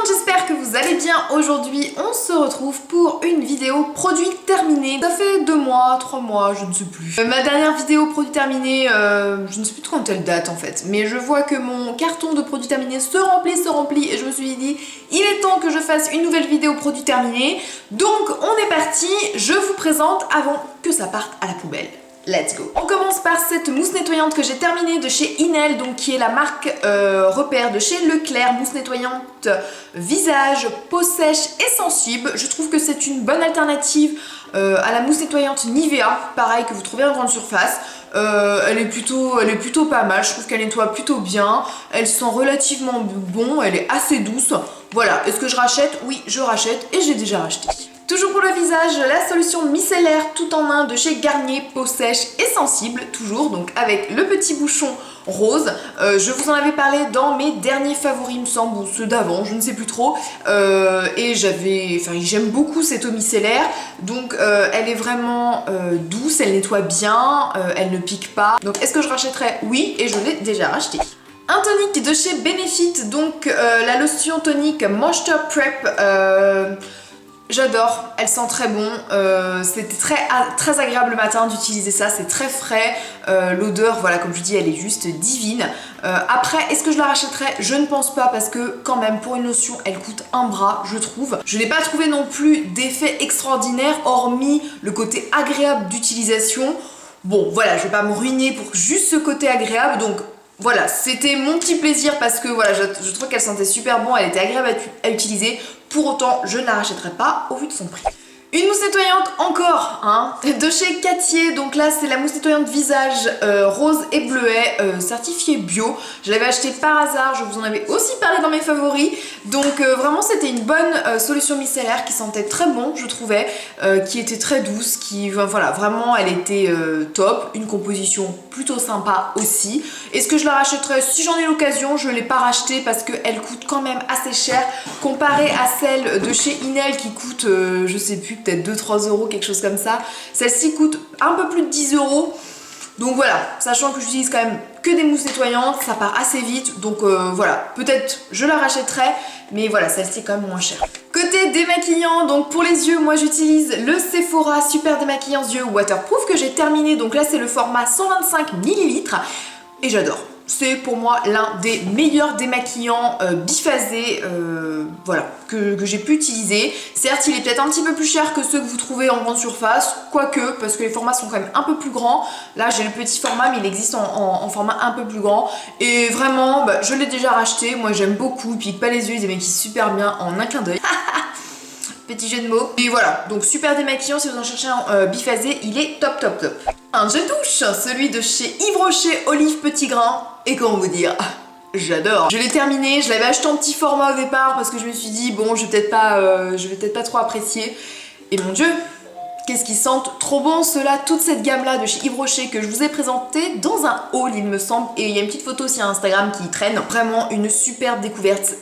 j'espère que vous allez bien. Aujourd'hui, on se retrouve pour une vidéo produit terminé. Ça fait 2 mois, 3 mois, je ne sais plus. Ma dernière vidéo produit terminé, je ne sais plus trop quand elle date en fait. Mais je vois que mon carton de produit terminé se remplit et je me suis dit, il est temps que je fasse une nouvelle vidéo produit terminé. Donc on est parti, je vous présente avant que ça parte à la poubelle. Let's go. On commence par cette mousse nettoyante que j'ai terminée de chez Inel, donc qui est la marque repère de chez Leclerc, mousse nettoyante visage, peau sèche et sensible. Je trouve que c'est une bonne alternative à la mousse nettoyante Nivea, pareil que vous trouvez en grande surface. Elle est plutôt pas mal, je trouve qu'elle nettoie plutôt bien, elle sent relativement bon, elle est assez douce. Voilà, est-ce que je rachète? Oui, je rachète et j'ai déjà racheté. Toujours pour le visage, la solution micellaire tout en un de chez Garnier, peau sèche et sensible, toujours, donc avec le petit bouchon rose. Je vous en avais parlé dans mes derniers favoris, il me semble, ou ceux d'avant, je ne sais plus trop. Et j'aime beaucoup cette eau micellaire, donc elle est vraiment douce, elle nettoie bien, elle ne pique pas. Donc est-ce que je rachèterais? Oui, et je l'ai déjà racheté. Un tonique de chez Benefit, donc la lotion tonique Moisture Prep. J'adore, elle sent très bon, c'était très agréable le matin d'utiliser ça, c'est très frais, l'odeur, voilà, comme je dis, elle est juste divine. Après, est-ce que je la rachèterais? Je ne pense pas, parce que quand même, pour une lotion, elle coûte un bras, je trouve. Je n'ai pas trouvé non plus d'effet extraordinaire, hormis le côté agréable d'utilisation. Bon, voilà, je vais pas me ruiner pour juste ce côté agréable, donc voilà, c'était mon petit plaisir parce que voilà, je trouve qu'elle sentait super bon, elle était agréable à utiliser. Pour autant, je ne la rachèterai pas au vu de son prix. Une mousse nettoyante encore, hein, de chez Cattier. Donc là, c'est la mousse nettoyante visage rose et bleuet, certifiée bio. Je l'avais acheté par hasard, je vous en avais aussi parlé dans mes favoris. Donc vraiment, c'était une bonne solution micellaire qui sentait très bon, je trouvais, qui était très douce, voilà, vraiment, elle était top. Une composition plutôt sympa aussi. Est-ce que je la rachèterais? Si j'en ai l'occasion, je ne l'ai pas rachetée parce qu'elle coûte quand même assez cher comparée à celle de chez Inel qui coûte, je sais plus, peut-être 2-3 euros, quelque chose comme ça. Celle-ci coûte un peu plus de 10 euros. Donc voilà, sachant que j'utilise quand même que des mousses nettoyantes, ça part assez vite. Donc voilà, peut-être je la rachèterai, mais voilà, celle-ci est quand même moins chère. Côté démaquillant, donc pour les yeux, moi j'utilise le Sephora Super Démaquillant Yeux Waterproof que j'ai terminé. Donc là, c'est le format 125 ml et j'adore. C'est pour moi l'un des meilleurs démaquillants biphasés voilà, que j'ai pu utiliser. Certes, il est peut-être un petit peu plus cher que ceux que vous trouvez en grande surface, quoique, parce que les formats sont quand même un peu plus grands. Là, j'ai le petit format, mais il existe en format un peu plus grand. Et vraiment, bah, je l'ai déjà racheté. Moi, j'aime beaucoup. Il pique pas les yeux, il démaquille super bien en un clin d'œil. Petit jeu de mots. Et voilà, donc super démaquillant, si vous en cherchez un biphasé, il est top top top. Un gel douche, celui de chez Yves Rocher, olive petit grain. Et comment vous dire, j'adore. Je l'ai terminé, je l'avais acheté en petit format au départ parce que je me suis dit, bon, je vais peut-être pas trop apprécier. Et mon dieu, qu'est-ce qu'ils sentent trop bon ceux-là, toute cette gamme-là de chez Yves Rocher que je vous ai présenté dans un haul, il me semble. Et il y a une petite photo aussi à Instagram qui traîne. Vraiment une superbe découverte.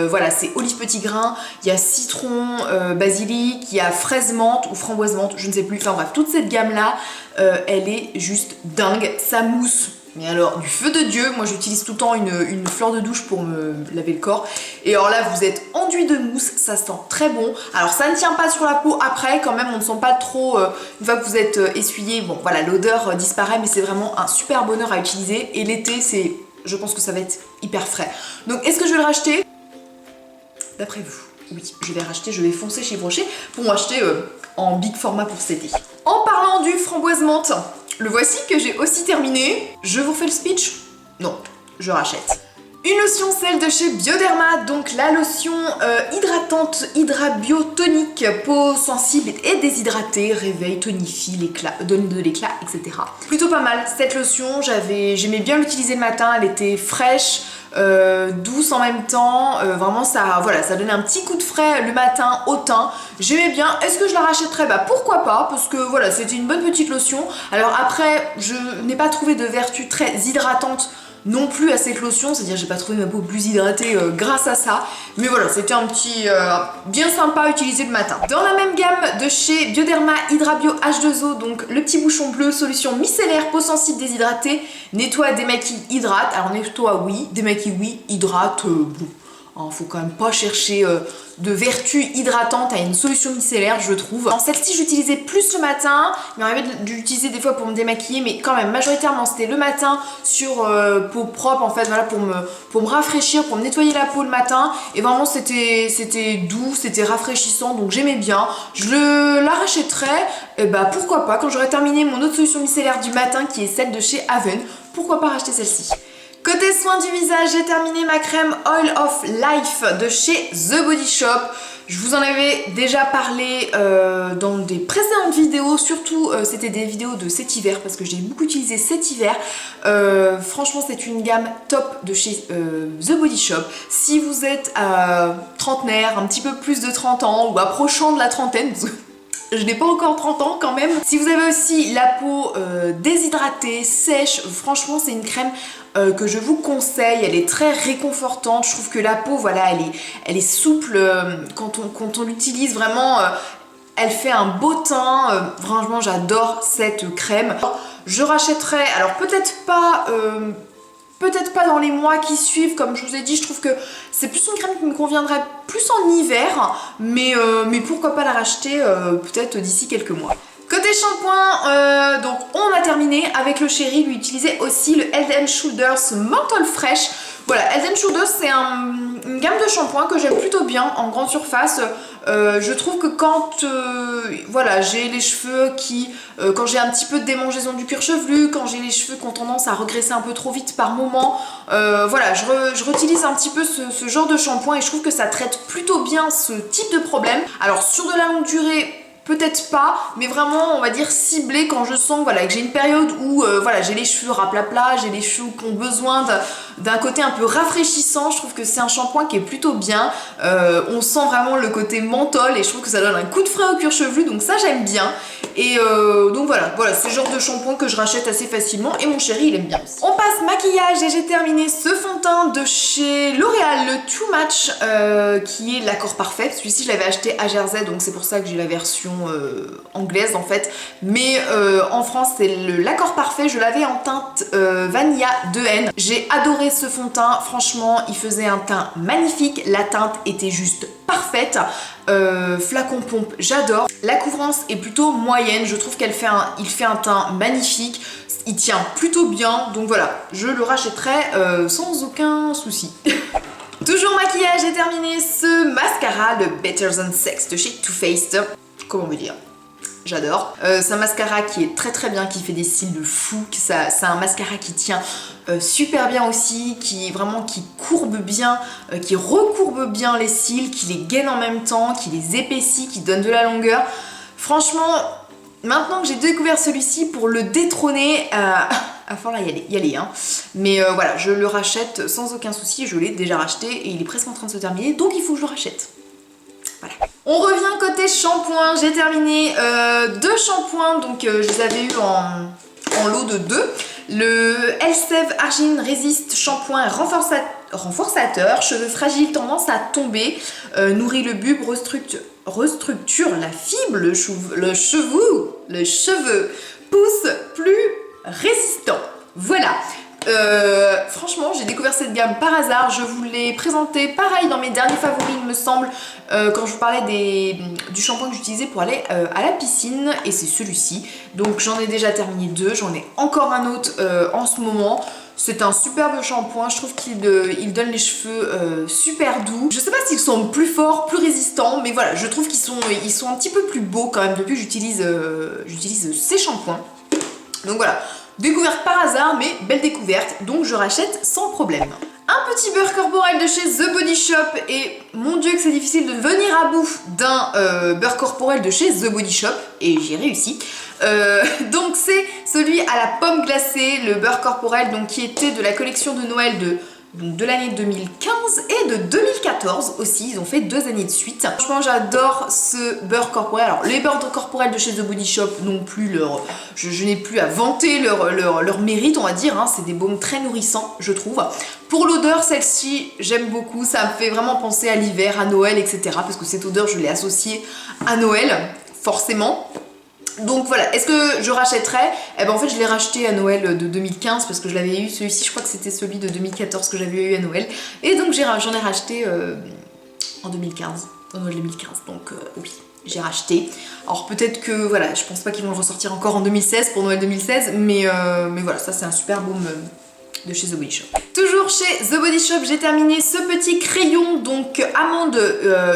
Voilà, c'est olive petit grain, il y a citron, basilic, il y a fraise menthe ou framboise menthe, je ne sais plus. Enfin bref, toute cette gamme-là, elle est juste dingue. Ça mousse. Mais alors, du feu de Dieu, moi j'utilise tout le temps une fleur de douche pour me laver le corps. Et alors là, vous êtes enduit de mousse, ça sent très bon. Alors ça ne tient pas sur la peau après, quand même, on ne sent pas trop, une fois que vous êtes essuyé, bon voilà, l'odeur disparaît, mais c'est vraiment un super bonheur à utiliser. Et l'été, je pense que ça va être hyper frais. Donc est-ce que je vais le racheter? D'après vous? Oui, je vais racheter, je vais foncer chez Yves Rocher pour m'acheter en big format pour cet été. En parlant du framboise menthe, le voici que j'ai aussi terminé. Je vous fais le speech? Non, je rachète. Une lotion, celle de chez Bioderma, donc la lotion hydratante Hydrabiotonique, peau sensible et déshydratée, réveille, tonifie, donne de l'éclat, etc. Plutôt pas mal cette lotion, j'aimais bien l'utiliser le matin, elle était fraîche, douce en même temps, vraiment ça donnait un petit coup de frais le matin au teint. J'aimais bien. Est-ce que je la rachèterais? Bah pourquoi pas, parce que voilà, c'était une bonne petite lotion. Alors après, je n'ai pas trouvé de vertu très hydratante non plus à cette lotion, c'est-à-dire j'ai pas trouvé ma peau plus hydratée grâce à ça, mais voilà, c'était un petit bien sympa à utiliser le matin. Dans la même gamme de chez Bioderma Hydrabio H2O, donc le petit bouchon bleu, solution micellaire, peau sensible déshydratée, nettoie, démaquille, hydrate. Alors nettoie oui, démaquille oui, hydrate bon. Hein, faut quand même pas chercher de vertu hydratante à une solution micellaire, je trouve. Celle-ci, j'utilisais plus le matin. Il m'arrivait d'utiliser des fois pour me démaquiller, mais quand même, majoritairement, c'était le matin sur peau propre, en fait, voilà, pour me rafraîchir, pour me nettoyer la peau le matin. Et vraiment, c'était doux, c'était rafraîchissant, donc j'aimais bien. Je la rachèterais, et bah pourquoi pas, quand j'aurai terminé mon autre solution micellaire du matin, qui est celle de chez Haven, pourquoi pas racheter celle-ci. Côté soins du visage, j'ai terminé ma crème Oil of Life de chez The Body Shop. Je vous en avais déjà parlé dans des précédentes vidéos, surtout c'était des vidéos de cet hiver parce que j'ai beaucoup utilisé cet hiver. Franchement, c'est une gamme top de chez The Body Shop. Si vous êtes trentenaire, un petit peu plus de 30 ans ou approchant de la trentaine, parce que je n'ai pas encore 30 ans quand même. Si vous avez aussi la peau déshydratée, sèche, franchement c'est une crème que je vous conseille. Elle est très réconfortante. Je trouve que la peau, voilà, elle est souple quand on l'utilise vraiment. Elle fait un beau teint. Franchement, j'adore cette crème. Je rachèterai, alors peut-être pas dans les mois qui suivent, comme je vous ai dit, je trouve que c'est plus une crème qui me conviendrait plus en hiver, mais pourquoi pas la racheter peut-être d'ici quelques mois. Côté shampoing, donc on a terminé avec le Chéri, lui utilisait aussi le Head & Shoulders Menthol Fresh. Voilà, Head & Shoulders c'est une gamme de shampoings que j'aime plutôt bien en grande surface. Je trouve que quand voilà, j'ai les cheveux quand j'ai un petit peu de démangeaison du cuir chevelu, quand j'ai les cheveux qui ont tendance à regresser un peu trop vite par moment, voilà, je réutilise un petit peu ce genre de shampoing et je trouve que ça traite plutôt bien ce type de problème. Alors sur de la longue durée, peut-être pas, mais vraiment on va dire ciblé quand je sens, voilà, que j'ai une période où voilà, j'ai les cheveux raplapla, j'ai les cheveux qui ont besoin d'un côté un peu rafraîchissant. Je trouve que c'est un shampoing qui est plutôt bien. On sent vraiment le côté menthol et je trouve que ça donne un coup de frais au cuir chevelu, donc ça j'aime bien. Et donc voilà, c'est le genre de shampoing que je rachète assez facilement et mon Chéri il aime bien aussi. On passe maquillage et j'ai terminé ce fond de teint de chez L'Oréal, le Too Match, qui est l'accord parfait. Celui-ci je l'avais acheté à Jersey, donc c'est pour ça que j'ai la version anglaise en fait, mais en France c'est l'accord parfait. Je l'avais en teinte Vanilla 2N. J'ai adoré ce fond de teint, franchement il faisait un teint magnifique, la teinte était juste parfaite. Flacon pompe, j'adore. La couvrance est plutôt moyenne, je trouve qu'il fait un teint magnifique, il tient plutôt bien, donc voilà, je le rachèterai sans aucun souci. Toujours maquillage, j'ai terminé ce mascara, le Better Than Sex de chez Too Faced. Comment vous dire, j'adore. C'est un mascara qui est très très bien, qui fait des cils de fou. C'est un mascara qui tient super bien aussi, qui courbe bien, qui recourbe bien les cils, qui les gaine en même temps, qui les épaissit, qui donne de la longueur. Franchement, maintenant que j'ai découvert celui-ci, pour le détrôner, à fort là y aller hein. Mais voilà, je le rachète sans aucun souci, je l'ai déjà racheté et il est presque en train de se terminer, donc il faut que je le rachète. Voilà. On revient côté shampoing, j'ai terminé deux shampoings, donc je les avais eu en lot de 2. Le Elseve Argine Resist shampoing renforçateur, cheveux fragiles tendance à tomber, nourrit le bulbe, restructure la fibre, le cheveu pousse plus résistant. Voilà. Franchement, j'ai découvert cette gamme par hasard. Je vous l'ai présentée pareil dans mes derniers favoris, il me semble, quand je vous parlais du shampoing que j'utilisais pour aller à la piscine, et c'est celui-ci. Donc j'en ai déjà terminé 2, j'en ai encore un autre en ce moment. C'est un superbe shampoing, je trouve qu'il donne les cheveux super doux. Je sais pas s'ils sont plus forts, plus résistants, mais voilà, je trouve qu'ils sont un petit peu plus beaux quand même depuis que j'utilise ces shampoings. Donc voilà. Découverte par hasard, mais belle découverte, donc je rachète sans problème. Un petit beurre corporel de chez The Body Shop, et mon dieu que c'est difficile de venir à bout d'un beurre corporel de chez The Body Shop, et j'ai réussi. Donc c'est celui à la pomme glacée, le beurre corporel, donc qui était de la collection de Noël de l'année 2015 et de 2014 aussi, ils ont fait 2 années de suite. Franchement j'adore ce beurre corporel. Alors les beurres corporels de chez The Body Shop non plus je n'ai plus à vanter leur mérite, on va dire, hein. C'est des baumes très nourrissants je trouve. Pour l'odeur, celle-ci j'aime beaucoup, ça me fait vraiment penser à l'hiver, à Noël, etc. Parce que cette odeur je l'ai associée à Noël, forcément. Donc voilà, est-ce que je rachèterais? Eh ben en fait je l'ai racheté à Noël de 2015 parce que je l'avais eu, celui-ci je crois que c'était celui de 2014 que j'avais eu à Noël. Et donc j'en ai racheté en 2015, en Noël 2015, donc oui. J'ai racheté. Alors peut-être que voilà, je pense pas qu'ils vont le ressortir encore en 2016 pour Noël 2016, mais voilà, ça c'est un super baume de chez The Body Shop. Toujours chez The Body Shop, j'ai terminé ce petit crayon, donc amande,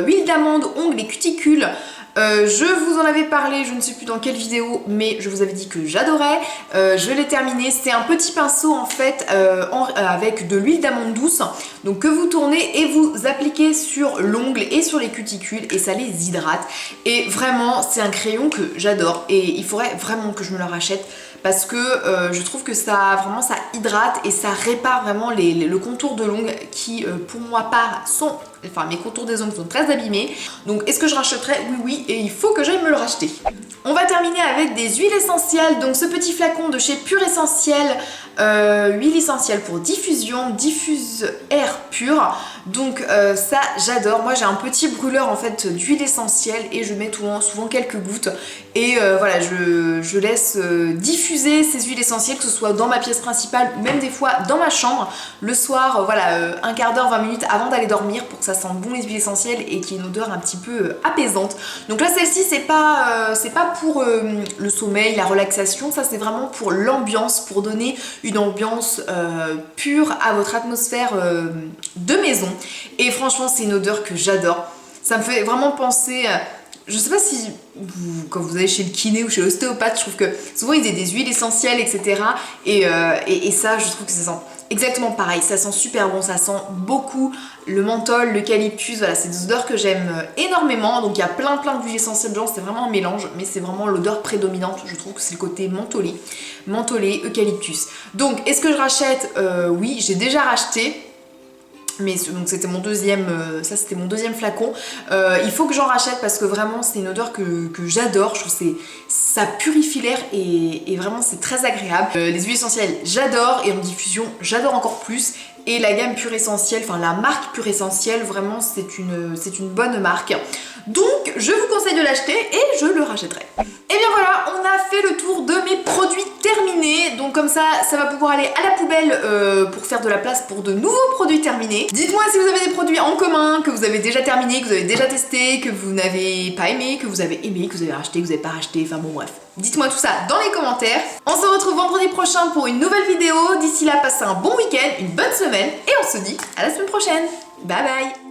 huile d'amande, ongles et cuticules. Je vous en avais parlé, je ne sais plus dans quelle vidéo, mais je vous avais dit que j'adorais. Je l'ai terminé. C'est un petit pinceau en fait avec de l'huile d'amande douce, donc que vous tournez et vous appliquez sur l'ongle et sur les cuticules et ça les hydrate. Et vraiment, c'est un crayon que j'adore et il faudrait vraiment que je me le rachète parce que je trouve que ça vraiment ça hydrate et ça répare vraiment le contour de l'ongle qui pour moi enfin mes contours des ongles sont très abîmés. Donc est-ce que je rachèterais? Oui oui, et il faut que j'aille me le racheter. On va terminer avec des huiles essentielles, donc ce petit flacon de chez Pure Essentiel, huile essentielle pour diffusion, diffuse air pur. Donc ça j'adore, moi j'ai un petit brûleur en fait d'huile essentielle et je mets souvent quelques gouttes et voilà je laisse diffuser ces huiles essentielles, que ce soit dans ma pièce principale ou même des fois dans ma chambre le soir, voilà un quart d'heure, 20 minutes avant d'aller dormir pour que ça sente bon les huiles essentielles et qu'il y ait une odeur un petit peu apaisante. Donc là celle-ci c'est pas pour le sommeil, la relaxation, ça c'est vraiment pour l'ambiance, pour donner une ambiance pure à votre atmosphère de maison. Et franchement c'est une odeur que j'adore. Ça me fait vraiment penser je sais pas si quand vous allez chez le kiné ou chez l'ostéopathe, je trouve que souvent ils ont des huiles essentielles etc. Et ça je trouve que ça sent exactement pareil, ça sent super bon, ça sent beaucoup le menthol, l'eucalyptus, voilà, c'est des odeurs que j'aime énormément. Donc il y a plein d'huiles essentielles dedans, c'est vraiment un mélange, mais c'est vraiment l'odeur prédominante, je trouve que c'est le côté mentholé, eucalyptus. Donc est-ce que je rachète? Oui, j'ai déjà racheté. Mais donc c'était mon deuxième, ça c'était mon deuxième flacon. Il faut que j'en rachète parce que vraiment c'est une odeur que j'adore. Je trouve que ça purifie l'air et vraiment c'est très agréable. Les huiles essentielles j'adore et en diffusion j'adore encore plus. Et la gamme Pure Essentiel, enfin la marque Pure Essentiel, vraiment c'est une bonne marque. Donc je vous conseille de l'acheter et je le rachèterai. Et bien voilà, on a fait le tour de mes produits terminés. Donc comme ça va pouvoir aller à la poubelle pour faire de la place pour de nouveaux produits terminés. Dites-moi si vous avez des produits en commun, que vous avez déjà terminé, que vous avez déjà testé, que vous n'avez pas aimé, que vous avez aimé, que vous avez racheté, que vous n'avez pas racheté, enfin bon bref. Dites-moi tout ça dans les commentaires. On se retrouve vendredi prochain pour une nouvelle vidéo. D'ici là, passez un bon week-end, une bonne semaine et on se dit à la semaine prochaine. Bye bye.